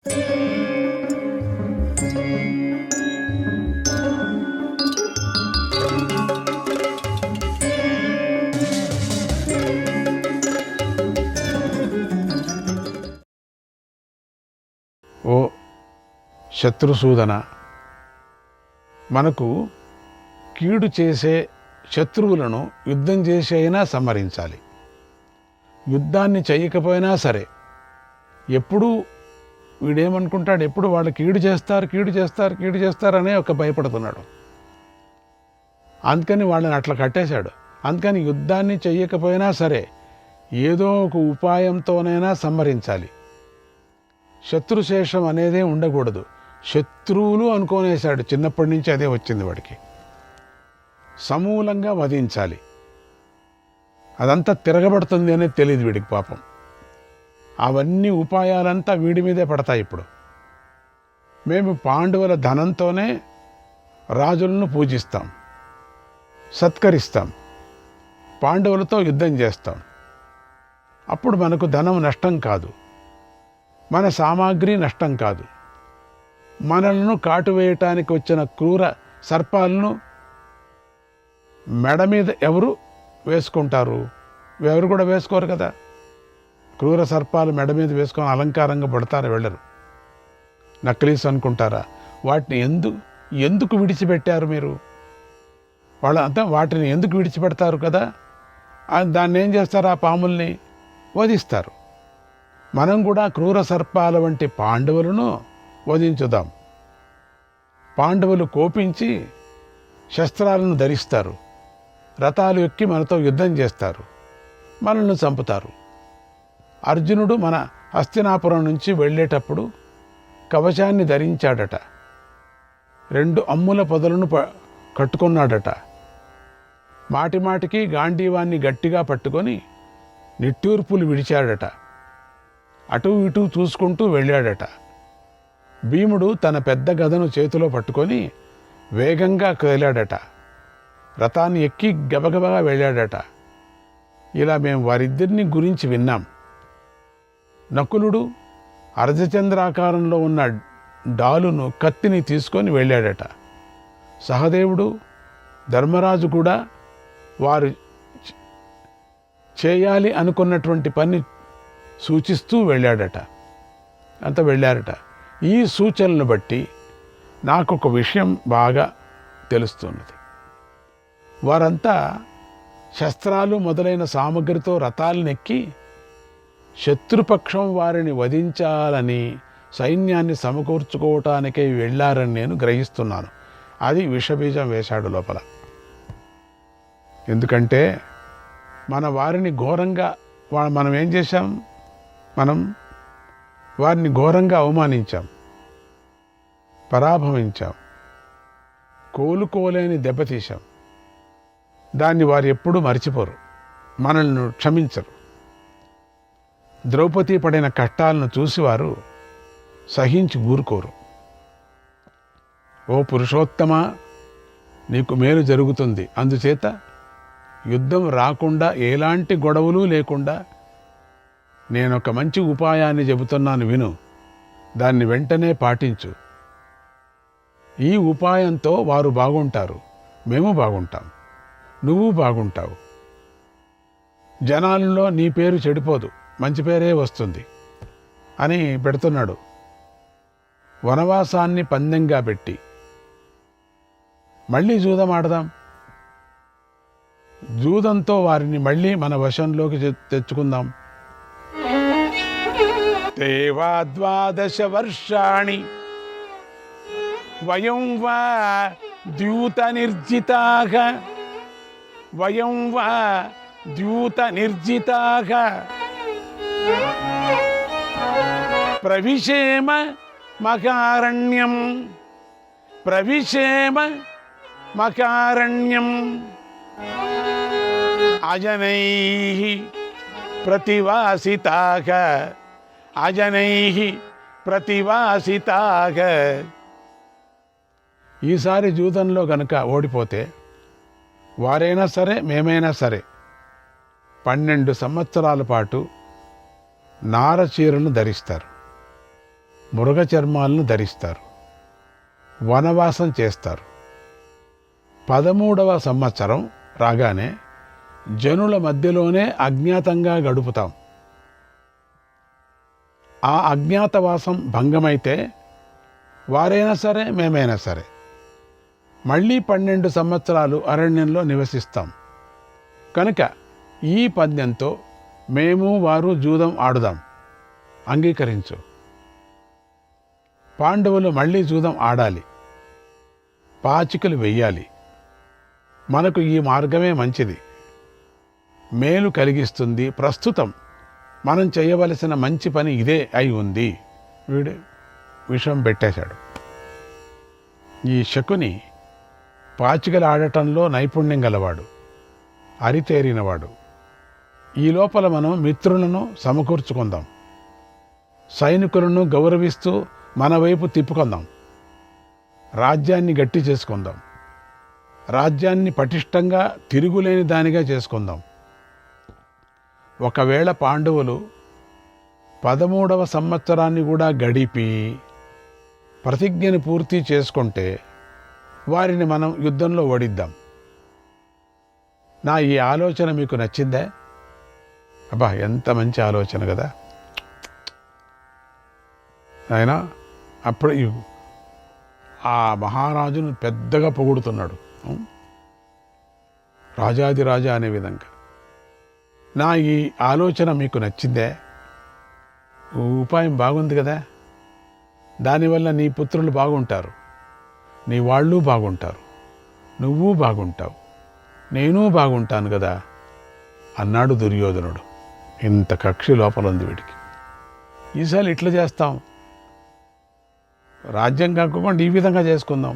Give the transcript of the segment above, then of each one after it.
ఓ శత్రుసూదన, మనకు కీడు చేసే శత్రువులను యుద్ధం చేసి అయినా సంహరించాలి. యుద్ధాన్ని చేయకపోయినా సరే ఎప్పుడూ వీడేమనుకుంటాడు, ఎప్పుడు వాళ్ళు కీడు చేస్తారనే ఒక భయపడుతున్నాడు. అందుకని వాళ్ళని అట్లా కట్టేశాడు. అందుకని యుద్ధాన్ని చెయ్యకపోయినా సరే ఏదో ఒక ఉపాయంతోనైనా సంహరించాలి. శత్రుశేషం అనేదే ఉండకూడదు. శత్రువులు అనుకోనేశాడు, చిన్నప్పటి నుంచి అదే వచ్చింది వాడికి. సమూలంగా వధించాలి. అదంతా తిరగబడుతుంది అనేది తెలియదు వీడికి పాపం. అవన్నీ ఉపాయాలంతా వీడి మీదే పడతాయి. ఇప్పుడు మేము పాండవుల ధనంతోనే రాజులను పూజిస్తాం, సత్కరిస్తాం, పాండవులతో యుద్ధం చేస్తాం. అప్పుడు మనకు ధనం నష్టం కాదు, మన సామాగ్రి నష్టం కాదు. మనలను కాటువేయటానికి వచ్చిన క్రూర సర్పాలను మెడ మీద ఎవరు వేసుకుంటారు? ఎవరు కూడా వేసుకోరు కదా. క్రూర సర్పాలు మెడ మీద వేసుకొని అలంకారంగా పడతారు, వెళ్ళరు. నక్లీస్ అనుకుంటారా? వాటిని ఎందుకు విడిచిపెట్టారు మీరు? వాళ్ళంతా వాటిని ఎందుకు విడిచిపెడతారు కదా. దాన్ని ఏం చేస్తారు? ఆ పాముల్ని వధిస్తారు. మనం కూడా క్రూర సర్పాల వంటి పాండవులను వధించుదాం. పాండవులు కోపించి శస్త్రాలను ధరిస్తారు, రథాలు ఎక్కి మనతో యుద్ధం చేస్తారు, మనల్ని చంపుతారు. అర్జునుడు మన హస్తినాపురం నుంచి వెళ్ళేటప్పుడు కవచాన్ని ధరించాడట, 2 అమ్ముల పొదలను కట్టుకున్నాడట. మాటిమాటికి గాంధీవాన్ని గట్టిగా పట్టుకొని నిట్టూర్పులు విడిచాడట. అటూ ఇటూ చూసుకుంటూ వెళ్ళాడట. భీముడు తన పెద్ద గదను చేతిలో పట్టుకొని వేగంగా కదిలాడట. రథాన్ని ఎక్కి గబగబగా వెళ్ళాడట. ఇలా మేము వారిద్దరిని గురించి విన్నాం. నకులుడు అర్ధచంద్రాకారంలో ఉన్న డాలును, కత్తిని తీసుకొని వెళ్ళాడట. సహదేవుడు, ధర్మరాజు కూడా వారు చేయాలి అనుకున్నటువంటి పని సూచిస్తూ వెళ్ళాడట. అంత వెళ్ళారట. ఈ సూచనలను బట్టి నాకు ఒక విషయం బాగా తెలుస్తున్నది. వారంతా శస్త్రాలు మొదలైన సామగ్రితో రథాలనెక్కి శత్రుపక్షం వారిని వధించాలని సైన్యాన్ని సమకూర్చుకోవటానికై వెళ్ళారని నేను గ్రహిస్తున్నాను. అది విషబీజం వేశాడు లోపల. ఎందుకంటే మన వారిని ఘోరంగా మనం ఏం చేశాం? మనం వారిని ఘోరంగా అవమానించాం, పరాభవించాం, కోలుకోలేని దెబ్బతీశాం. దాన్ని వారు ఎప్పుడూ మర్చిపోరు, మనల్ని క్షమించరు. ద్రౌపది పడిన కష్టాలను చూసి వారు సహించి ఊరుకోరు. ఓ పురుషోత్తమా, నీకు మేలు జరుగుతుంది, అందుచేత యుద్ధం రాకుండా, ఎలాంటి గొడవలు లేకుండా నేనొక మంచి ఉపాయాన్ని చెబుతున్నాను, విను. దాన్ని వెంటనే పాటించు. ఈ ఉపాయంతో వారు బాగుంటారు, మేము బాగుంటాం, నువ్వు బాగుంటావు. జనాలలో నీ పేరు చెడిపోదు, మంచి పేరే వస్తుంది అని పెడుతున్నాడు. వనవాసాన్ని పందెంగా పెట్టి మళ్ళీ జూదం ఆడదాం. జూదంతో వారిని మళ్ళీ మన వశంలోకి తెచ్చుకుందాం. దేవా 12 వర్షాణి వయం వా ద్యూత నిర్జితాః, వయం వా ద్యూత నిర్జితాః ప్రవిశేమ మకారణ్యం, ప్రవిశేమ మకారణ్యం అజనైః ప్రతివాసితాః, అజనైః ప్రతివాసితాః. ఈసారి జూదంలో గనుక ఓడిపోతే వారైనా సరే మేమైనా సరే 12 సంవత్సరాల పాటు నార చీరలను ధరిస్తారు. మృగ చర్మాలను ధరిస్తారు, వనవాసం చేస్తారు. 13వ సంవత్సరం రాగానే జనుల మధ్యలోనే అజ్ఞాతంగా గడుపుతాం. ఆ అజ్ఞాతవాసం భంగమైతే వారైనా సరే మేమైనా సరే మళ్ళీ 12 సంవత్సరాలు అరణ్యంలో నివసిస్తాం. కనుక ఈ పద్యంతో మేము వారు జూదం ఆడుదాం, అంగీకరించు. పాండవులు మళ్ళీ జూదం ఆడాలి, పాచికలు వెయ్యాలి. మనకు ఈ మార్గమే మంచిది, మేలు కలిగిస్తుంది. ప్రస్తుతం మనం చేయవలసిన మంచి పని ఇదే అయి ఉంది. వీడు విషం పెట్టేశాడు. ఈ శకుని పాచికలు ఆడటంలో నైపుణ్యం గలవాడు, అరితేరినవాడు. ఈ లోపల మనం మిత్రులను సమకూర్చుకుందాం, సైనికులను గౌరవిస్తూ మన వైపు తిప్పుకుందాం, రాజ్యాన్ని గట్టి చేసుకుందాం, రాజ్యాన్ని పటిష్టంగా తిరుగులేని దానిగా చేసుకుందాం. ఒకవేళ పాండవులు 13వ సంవత్సరాన్ని కూడా గడిపి ప్రతిజ్ఞను పూర్తి చేసుకుంటే వారిని మనం యుద్ధంలో ఓడిద్దాం. నా ఈ ఆలోచన మీకు నచ్చిందే? అబ్బా, ఎంత మంచి ఆలోచన కదా ఆయన. అప్పుడు ఆ మహారాజును పెద్దగా పొగుడుతున్నాడు, రాజాదిరాజా అనే విధంగా. నా ఈ ఆలోచన మీకు నచ్చిందే? ఉపాయం బాగుంది కదా, దానివల్ల నీ పుత్రులు బాగుంటారు, నీ వాళ్ళు బాగుంటారు, నువ్వు బాగుంటావు, నేను బాగుంటాను కదా అన్నాడు దుర్యోధనుడు. ఇంత కక్షి లోపల ఉంది వీడికి. ఈసారి ఇట్లా చేస్తాం, రాజ్యం కాకుండా ఈ విధంగా చేసుకుందాం,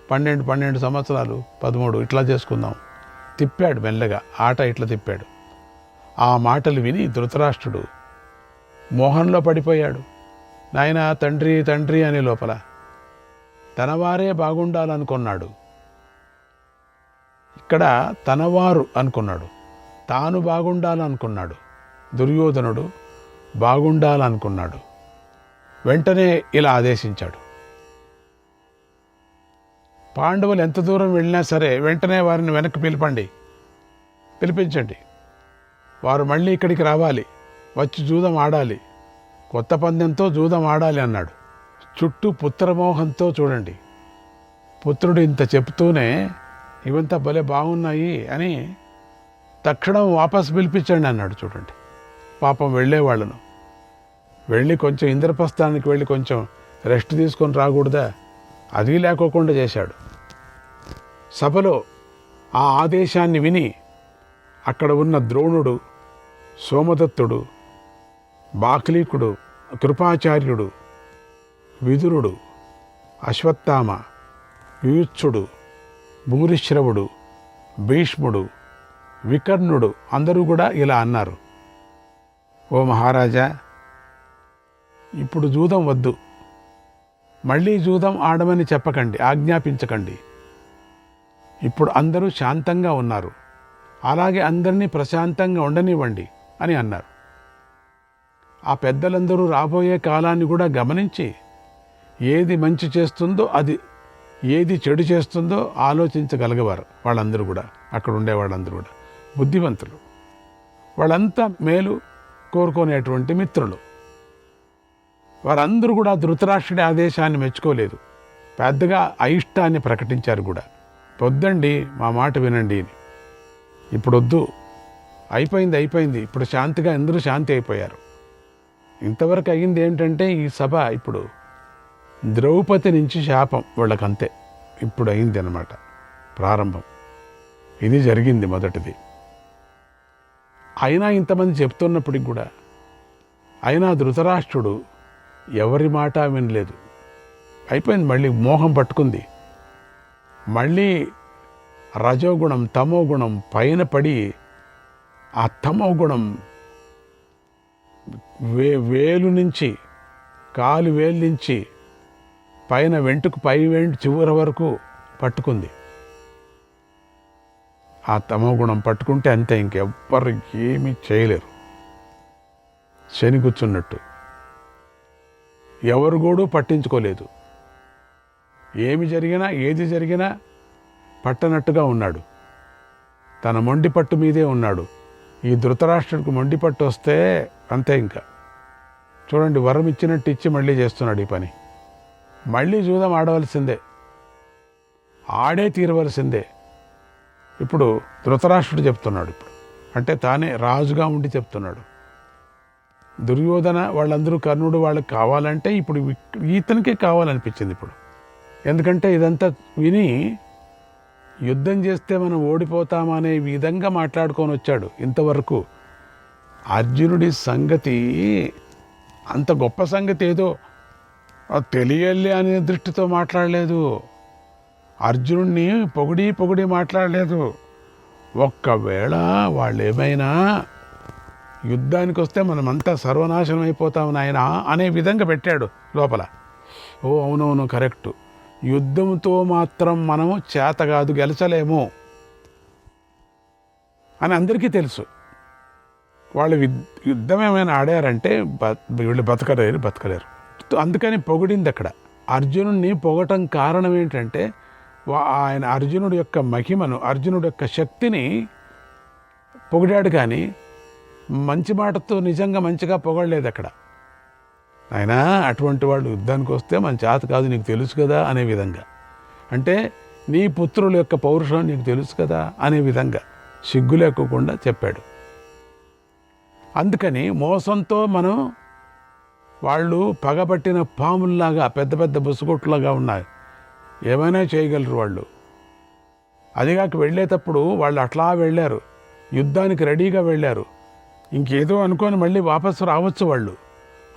12 సంవత్సరాలు 13 ఇట్లా చేసుకుందాం. తిప్పాడు మెల్లగా, ఆట ఇట్లా తిప్పాడు. ఆ మాటలు విని ధృతరాష్ట్రుడు మోహంలో పడిపోయాడు. నాయన తండ్రి తండ్రి అనే లోపల తనవారే బాగుండాలనుకున్నాడు. ఇక్కడ తనవారు అనుకున్నాడు, తాను బాగుండాలనుకున్నాడు. దుర్యోధనుడు బాగుండాలనుకున్నాడు. వెంటనే ఇలా ఆదేశించాడు, పాండవులు ఎంత దూరం వెళ్ళినా సరే వెంటనే వారిని వెనక్కి పిలిపించండి. వారు మళ్ళీ ఇక్కడికి రావాలి, వచ్చి జూదం ఆడాలి, కొత్త పందెంతో జూదం ఆడాలి అన్నాడు. చుట్టూ పుత్రమోహంతో చూడండి, పుత్రుడు ఇంత చెప్తూనే ఇవంతా భలే బాగున్నాయి అని తక్షణం వాపస్ పిలిపించండి అన్నాడు. చూడండి, పాపం వెళ్ళేవాళ్ళను వెళ్ళి కొంచెం ఇంద్రప్రస్థానికి వెళ్ళి కొంచెం రెస్ట్ తీసుకొని రాకూడదా, అది లేకోకుండా చేశాడు. సభలో ఆ ఆదేశాన్ని విని అక్కడ ఉన్న ద్రోణుడు, సోమదత్తుడు, బాక్లీకుడు, కృపాచార్యుడు, విదురుడు, అశ్వత్థామ, యుయుత్సుడు, భూరిశ్రవుడు, భీష్ముడు, వికర్ణుడు అందరూ కూడా ఇలా అన్నారు, ఓ మహారాజా, ఇప్పుడు జూదం వద్దు, మళ్ళీ జూదం ఆడమని చెప్పకండి, ఆజ్ఞాపించకండి. ఇప్పుడు అందరూ శాంతంగా ఉన్నారు, అలాగే అందరినీ ప్రశాంతంగా ఉండనివ్వండి అని అన్నారు. ఆ పెద్దలందరూ రాబోయే కాలాన్ని కూడా గమనించి ఏది మంచి చేస్తుందో అది, ఏది చెడు చేస్తుందో ఆలోచించగలిగేవారు వాళ్ళందరూ కూడా. అక్కడ ఉండే వాళ్ళందరూ కూడా బుద్ధివంతులు, వాళ్ళంతా మేలు కోరుకునేటువంటి మిత్రులు. వారందరూ కూడా ధృతరాష్ట్రుడి ఆదేశాన్ని మెచ్చుకోలేదు, పెద్దగా అయిష్టాన్ని ప్రకటించారు కూడా. వద్దండి, మా మాట వినండి, ఇప్పుడు వద్దు, అయిపోయింది, ఇప్పుడు శాంతిగా అందరూ శాంతి అయిపోయారు. ఇంతవరకు అయ్యింది ఏంటంటే ఈ సభ ఇప్పుడు ద్రౌపది నుంచి శాపం వాళ్ళకంతే, ఇప్పుడు అయింది అన్నమాట ప్రారంభం. ఇది జరిగింది మొదటిది. అయినా ఇంతమంది చెప్తున్నప్పటికి కూడా అయినా ధృతరాష్ట్రుడు ఎవరి మాట వినలేదు. అయిపోయింది, మళ్ళీ మోహం పట్టుకుంది. మళ్ళీ రజోగుణం తమోగుణం పైన పడి ఆ తమోగుణం వేలు నుంచి కాలు వేలు నుంచి పైన వెంటుకు పై వెంటు చివరి వరకు పట్టుకుంది. ఆ తమోగుణం పట్టుకుంటే అంతే, ఇంకెవ్వరు ఏమీ చేయలేరు, శని కూర్చున్నట్టు. ఎవరు కూడా పట్టించుకోలేదు. ఏమి జరిగినా ఏది జరిగినా పట్టనట్టుగా ఉన్నాడు. తన మొండి పట్టు మీదే ఉన్నాడు. ఈ ధృతరాష్ట్రుడికి మొండి పట్టు వస్తే అంతే. ఇంకా చూడండి, వరం ఇచ్చినట్టు ఇచ్చి మళ్ళీ చేస్తున్నాడు ఈ పని. మళ్ళీ జూదం ఆడవలసిందే, ఆడే తీరవలసిందే. ఇప్పుడు ధృతరాష్ట్రుడు చెప్తున్నాడు. ఇప్పుడు అంటే తానే రాజుగా ఉండి చెప్తున్నాడు. దుర్యోధన వాళ్ళందరూ కర్ణుడు వాళ్ళకి కావాలంటే ఇప్పుడు ఈతనికే కావాలనిపించింది ఇప్పుడు. ఎందుకంటే ఇదంతా విని యుద్ధం చేస్తే మనం ఓడిపోతామనే విధంగా మాట్లాడుకొని వచ్చాడు. ఇంతవరకు అర్జునుడి సంగతి అంత గొప్ప సంగతి ఏదో తెలియాలి అనే దృష్టితో మాట్లాడలేదు. అర్జునుడిని పొగిడి మాట్లాడలేదు. ఒక్కవేళ వాళ్ళు ఏమైనా యుద్ధానికి వస్తే మనమంతా సర్వనాశనం అయిపోతాం నాయనా అనే విధంగా పెట్టాడు లోపల. ఓ అవునవును, కరెక్టు. యుద్ధంతో మాత్రం మనము చేత కాదు, గెలచలేము అని అందరికీ తెలుసు. వాళ్ళు యుద్ధం ఏమైనా ఆడారంటే వీళ్ళు బతకలేరు. అందుకని పొగిడింది అక్కడ. అర్జునుడిని పొగటం కారణం ఏంటంటే ఆయన అర్జునుడి యొక్క మహిమను, అర్జునుడి యొక్క శక్తిని పొగిడాడు. కానీ మంచి మాటతో నిజంగా మంచిగా పొగడలేదు అక్కడ. ఆయన అటువంటి వాళ్ళు యుద్ధానికి వస్తే మన చేత కాదు, నీకు తెలుసు కదా అనే విధంగా. అంటే నీ పుత్రుల యొక్క పౌరుషం నీకు తెలుసు కదా అనే విధంగా సిగ్గు లేకోకుండా చెప్పాడు. అందుకని మోసంతో మనం వాళ్ళు పగబట్టిన పాముల్లాగా పెద్ద పెద్ద బుసగొట్టులాగా ఉన్నాయి, ఏమైనా చేయగలరు వాళ్ళు. అదిగాక వెళ్ళేటప్పుడు వాళ్ళు అట్లా వెళ్ళారు, యుద్ధానికి రెడీగా వెళ్ళారు. ఇంకేదో అనుకొని మళ్ళీ వాపసు రావచ్చు వాళ్ళు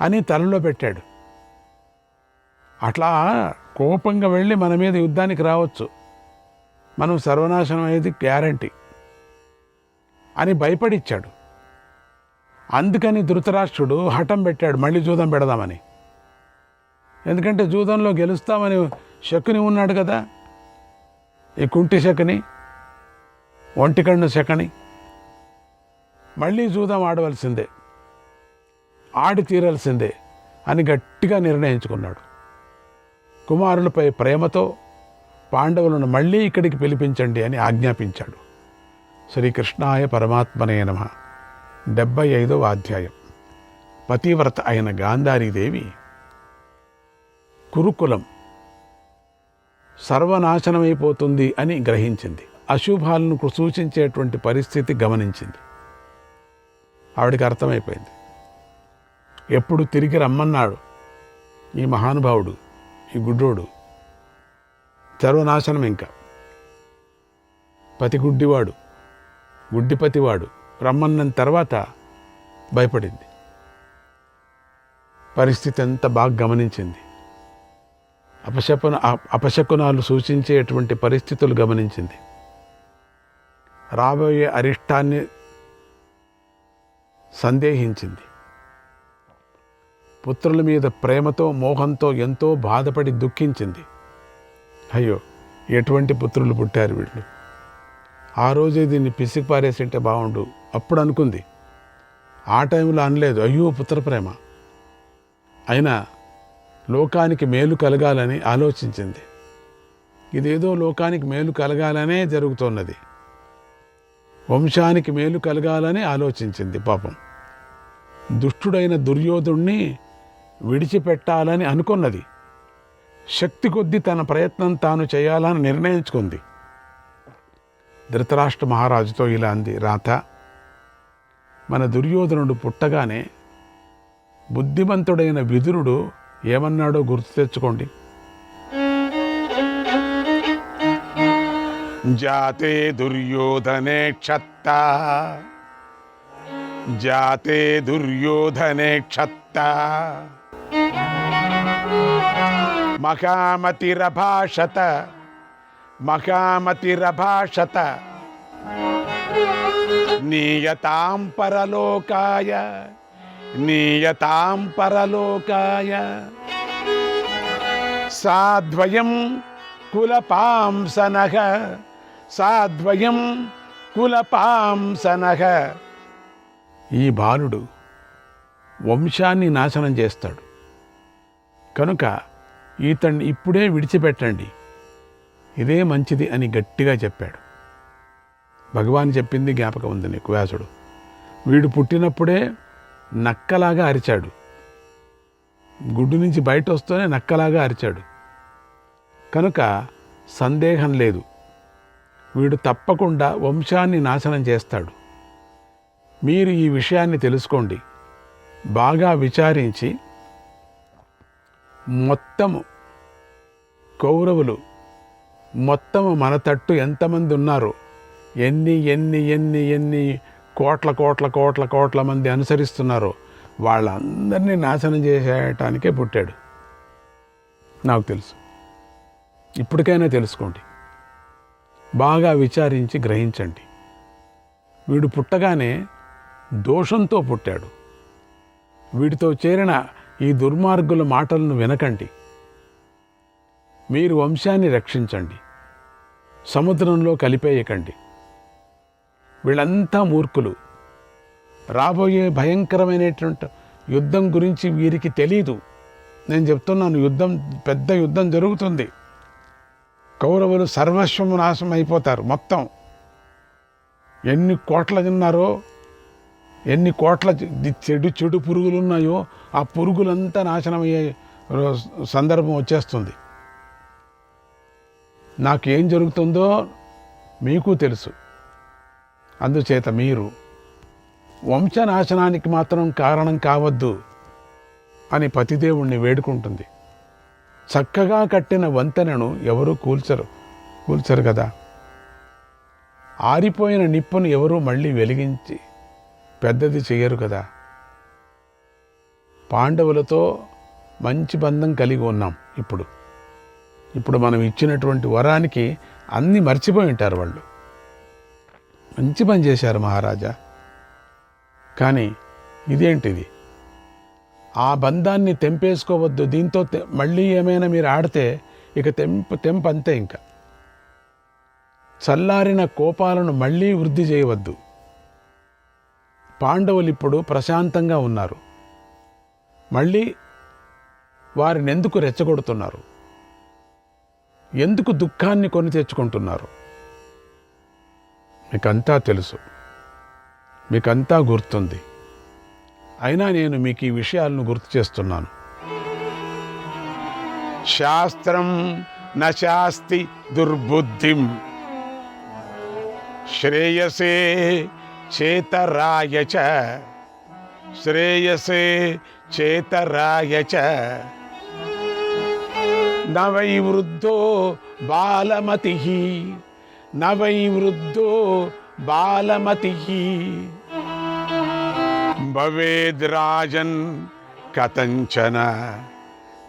అని తలలో పెట్టాడు. అట్లా కోపంగా వెళ్ళి మన మీద యుద్ధానికి రావచ్చు, మనం సర్వనాశనం అయ్యేది గ్యారంటీ అని భయపడిచ్చాడు. అందుకని ధృతరాష్ట్రుడు హఠం పెట్టాడు, మళ్ళీ జూదం పెడదామని. ఎందుకంటే జూదంలో గెలుస్తామని శకుని ఉన్నాడు కదా, ఈ కుంటి శకుని, ఒంటికన్ను శకుని. మళ్ళీ జూదం ఆడవలసిందే, ఆడి తీరాల్సిందే అని గట్టిగా నిర్ణయించుకున్నాడు. కుమారులపై ప్రేమతో పాండవులను మళ్ళీ ఇక్కడికి పిలిపించండి అని ఆజ్ఞాపించాడు. శ్రీకృష్ణాయ పరమాత్మనే నమః. 75వ అధ్యాయం. పతివ్రత అయిన గాంధారీదేవి కురుకులం సర్వనాశనమైపోతుంది అని గ్రహించింది. అశుభాలను సూచించేటువంటి పరిస్థితి గమనించింది. ఆవిడికి అర్థమైపోయింది. ఎప్పుడు తిరిగి రమ్మన్నాడు ఈ మహానుభావుడు, ఈ గుడ్డోడు, సర్వనాశనం. ఇంకా పతి గుడ్డివాడు, గుడ్డిపతివాడు రమ్మన్న తర్వాత భయపడింది. పరిస్థితి అంతా బాగా గమనించింది. అపశకునాలు సూచించేటువంటి పరిస్థితులు గమనించింది. రాబోయే అరిష్టాన్ని సందేహించింది. పుత్రుల మీద ప్రేమతో మోహంతో ఎంతో బాధపడి దుఃఖించింది. అయ్యో, ఎటువంటి పుత్రులు పుట్టారు వీళ్ళు, ఆ రోజే దీన్ని పిసికి పారేసింటే బాగుండు అప్పుడు అనుకుంది. ఆ టైంలో అనలేదు అయ్యో పుత్రప్రేమ. అయినా లోకానికి మేలు కలగాలని ఆలోచించింది. ఇదేదో లోకానికి మేలు కలగాలనే జరుగుతున్నది, వంశానికి మేలు కలగాలని ఆలోచించింది. పాపం దుష్టుడైన దుర్యోధుణ్ణి విడిచిపెట్టాలని అనుకున్నది. శక్తి కొద్దీ తన ప్రయత్నం తాను చేయాలని నిర్ణయించుకుంది. ధృతరాష్ట్ర మహారాజుతో ఇలా అంది, రాత, మన దుర్యోధనుడు పుట్టగానే బుద్ధిమంతుడైన విదురుడు ఏమన్నాడో గుర్తు తెచ్చుకోండి. జాతే దుర్యోధనే క్షత్త, జాతే దుర్యోధనే క్షత్త, మహామతిరభాషత, మహామతిరభాషత, నీయతాం పరలోకాయ, నీయతాం పరలోకాయ, సాద్వయం కులపాంసనః, సాద్వయం కులపాంసనః. ఈ బాలుడు వంశాన్ని నాశనం చేస్తాడు, కనుక ఈతన్ని ఇప్పుడే విడిచిపెట్టండి, ఇదే మంచిది అని గట్టిగా చెప్పాడు. భగవాన్ చెప్పింది జ్ఞాపకం ఉంది నీకు. వ్యాసుడు వీడు పుట్టినప్పుడే నక్కలాగా అరిచాడు, గుడ్డు నుంచి బయట వస్తూనే నక్కలాగా అరిచాడు. కనుక సందేహం లేదు, వీడు తప్పకుండా వంశాన్ని నాశనం చేస్తాడు. మీరు ఈ విషయాన్ని తెలుసుకోండి, బాగా విచారించి మొత్తము కౌరవులు మొత్తము మన తట్టు ఎంతమంది ఉన్నారో, ఎన్ని ఎన్ని ఎన్ని ఎన్ని కోట్ల కోట్ల కోట్ల కోట్ల మంది అనుసరిస్తున్నారో వాళ్ళందరినీ నాశనం చేసేయటానికే పుట్టాడు. నాకు తెలుసు. ఇప్పటికైనా తెలుసుకోండి, బాగా విచారించి గ్రహించండి. వీడు పుట్టగానే దోషంతో పుట్టాడు. వీడితో చేరిన ఈ దుర్మార్గుల మాటలను వినకండి. మీరు వంశాన్ని రక్షించండి, సముద్రంలో కలిపేయకండి. వీళ్ళంతా మూర్ఖులు. రాబోయే భయంకరమైనటువంటి యుద్ధం గురించి వీరికి తెలీదు. నేను చెప్తున్నాను, పెద్ద యుద్ధం జరుగుతుంది. కౌరవులు సర్వస్వము నాశనం అయిపోతారు మొత్తం. ఎన్ని కోట్ల తిన్నారో, ఎన్ని కోట్ల చెడు పురుగులు ఉన్నాయో ఆ పురుగులంతా నాశనమయ్యే సందర్భం వచ్చేస్తుంది. నాకు ఏం జరుగుతుందో మీకు తెలుసు. అందుచేత మీరు వంశనాశనానికి మాత్రం కారణం కావద్దు అని పతిదేవుణ్ణి వేడుకుంటుంది. చక్కగా కట్టిన వంతెనను ఎవరూ కూల్చరు కదా. ఆరిపోయిన నిప్పును ఎవరూ మళ్ళీ వెలిగించి పెద్దది చెయ్యరు కదా. పాండవులతో మంచి బంధం కలిగి ఉన్నాం. ఇప్పుడు మనం ఇచ్చినటువంటి వరానికి అన్నీ మర్చిపోయి ఉంటారు వాళ్ళు. మంచి పని చేశారు మహారాజా. కానీ ఇదేంటిది? ఆ బంధాన్ని తెంపేసుకోవద్దు. దీంతో మళ్ళీ ఏమైనా మీరు ఆడితే ఇక తెంపు అంతే. ఇంకా చల్లారిన కోపాలను మళ్ళీ వృద్ధి చేయవద్దు. పాండవులు ఇప్పుడు ప్రశాంతంగా ఉన్నారు. మళ్ళీ వారిని ఎందుకు రెచ్చగొడుతున్నారు? ఎందుకు దుఃఖాన్ని కొని తెచ్చుకుంటున్నారు? మీకంతా తెలుసు, మీకంతా గుర్తుంది. అయినా నేను మీకు ఈ విషయాలను గుర్తు చేస్తున్నాను. శాస్త్రం నశాస్తి దుర్బుద్ధిం శ్రేయసే చేతరాయ చ, శ్రేయసే చేతరాయ చ. నవై వృద్ధో బాలమతిః, నవై వృద్ధో బాలమతిః భవేద్రాజన్ కథంచన,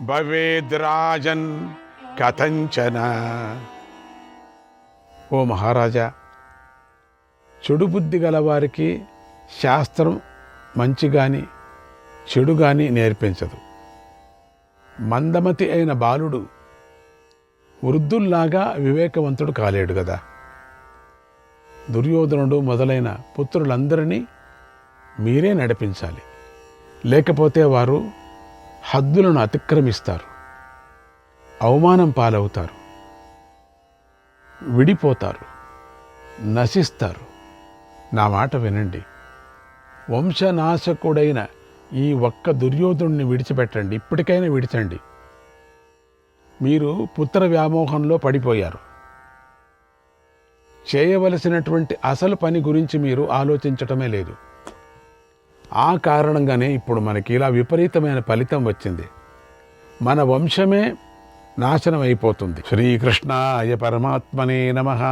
భవేద్రాజన్ కథంచన. ఓ మహారాజా, చెడు బుద్ధి గలవారికి శాస్త్రం మంచి గాని చెడు గాని నేర్పించదు. మందమతి అయిన బాలుడు వృద్ధుల్లాగా వివేకవంతుడు కాలేడు కదా. దుర్యోధనుడు మొదలైన పుత్రులందరినీ మీరే నడిపించాలి. లేకపోతే వారు హద్దులను అతిక్రమిస్తారు, అవమానం పాలవుతారు, విడిపోతారు, నశిస్తారు. నా మాట వినండి. వంశనాశకుడైన ఈ ఒక్క దుర్యోధనుడిని విడిచిపెట్టండి. ఇప్పటికైనా విడిచండి. మీరు పుత్ర వ్యామోహంలో పడిపోయారు. చేయవలసినటువంటి అసలు పని గురించి మీరు ఆలోచించటమే లేదు. ఆ కారణంగానే ఇప్పుడు మనకి ఇలా విపరీతమైన ఫలితం వచ్చింది. మన వంశమే నాశనం అయిపోతుంది. శ్రీకృష్ణాయ పరమాత్మనే నమః.